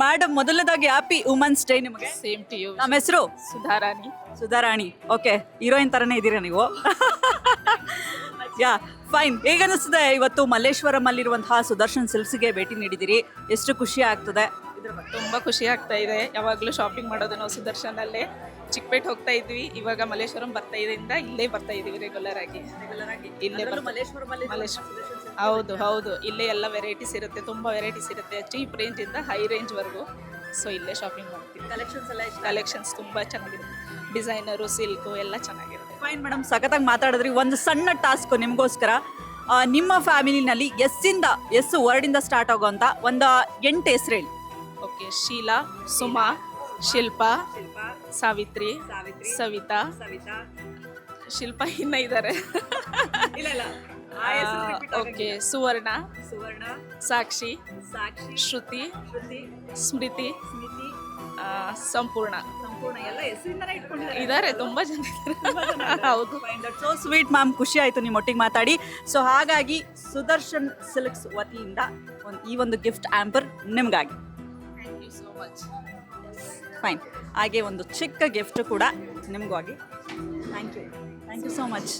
Madam ಮೊದಲದಾಗಿ happy women's day ನಿಮಗೆ. Same to you. ನಮ್ಮ ಹೆಸರು ಸುಧಾರಾಣಿ. ಸುಧಾರಾಣಿ. ಓಕೆ, ಹೀರೋಯಿನ್ ತರನೇ ಇದ್ದೀರಾ ನೀವು. ಯಾ ಫೈನ್. ಹೇಗನ್ನಿಸ್ತದೆ ಇವತ್ತು ಮಲ್ಲೇಶ್ವರಂ ಅಲ್ಲಿರುವಂತಹ ಸುದರ್ಶನ್ ಸಿಲ್ಕ್ಸ್ಗೆ ಭೇಟಿ ನೀಡಿದಿರಿ, ಎಷ್ಟು ಖುಷಿ ಆಗ್ತದೆ? ತುಂಬ ಖುಷಿ ಆಗ್ತಾ ಇದೆ. ಯಾವಾಗಲೂ ಶಾಪಿಂಗ್ ಮಾಡೋದು ನಾವು ಸುದರ್ಶನಲ್ಲೇ. ಚಿಕ್ಕಪೇಟೆ ಹೋಗ್ತಾ ಇದ್ವಿ, ಇವಾಗ ಮಲ್ಲೇಶ್ವರಂ ಬರ್ತಾ ಇದೆಯಿಂದ ಇಲ್ಲೇ ಬರ್ತಾ ಇದೀವಿ ರೆಗ್ಯುಲರ್ ಆಗಿ. ಇಲ್ಲೇ ಹೌದು ಹೌದು, ಇಲ್ಲೇ ಎಲ್ಲ ವೆರೈಟೀಸ್ ಇರುತ್ತೆ, ತುಂಬ ವೆರೈಟೀಸ್ ಇರುತ್ತೆ, ಚೀಪ್ ರೇಂಜ್ ಇಂದ ಹೈ ರೇಂಜ್ವರೆಗೂ. ಸೊ ಇಲ್ಲೇ ಶಾಪಿಂಗ್ ಮಾಡ್ತೀವಿ. ಕಲೆಕ್ಷನ್ಸ್ ತುಂಬ ಚೆನ್ನಾಗಿದೆ, ಡಿಸೈನರು, ಸಿಲ್ಕು ಎಲ್ಲ ಚೆನ್ನಾಗಿರುತ್ತೆ. ಫೈನ್ ಮೇಡಮ್, ಸಖತ್ತಾಗಿ ಮಾತಾಡಿದ್ರಿ. ಒಂದು ಸಣ್ಣ ಟಾಸ್ಕ್ ನಿಮಗೋಸ್ಕರ. ನಿಮ್ಮ ಫ್ಯಾಮಿಲಿನಲ್ಲಿ ಎಸ್ ವರ್ಡಿಂದ ಸ್ಟಾರ್ಟ್ ಆಗೋಂಥ ಒಂದು 8 ಹೆಸರು ಹೇಳಿ. ಓಕೆ, ಶೀಲಾ, ಸುಮಾ, ಶಿಲ್ಪಾ, ಸಾವಿತ್ರಿ, ಸವಿತಾ. ಶಿಲ್ಪಾ ಇನ್ನ ಇದ್ದಾರೆ. ಓಕೆ, ಸುವರ್ಣ, ಸಾಕ್ಷಿ, ಶ್ರುತಿ, ಸ್ಮೃತಿ, ಸಂಪೂರ್ಣ ಇದ್ದಾರೆ. ತುಂಬ ಜನ ಇದ್ದಾರೆ. ಹೌದು. ಸೋ ಸ್ವೀಟ್ ಮ್ಯಾಮ್, ಖುಷಿ ಆಯಿತು ನಿಮ್ಮೊಟ್ಟಿಗೆ ಮಾತಾಡಿ. ಸೊ ಹಾಗಾಗಿ ಸುದರ್ಶನ್ ಸಿಲ್ಕ್ಸ್ ವತಿಯಿಂದ ಈ ಒಂದು ಗಿಫ್ಟ್ ಆಂಪರ್ ನಿಮಗಾಗಿ. Thank you so much. Fine. ಹಾಗೆ ಒಂದು ಚಿಕ್ಕ ಗಿಫ್ಟ್ ಕೂಡ ನಿಮಗಾಗಿ. Thank you so much.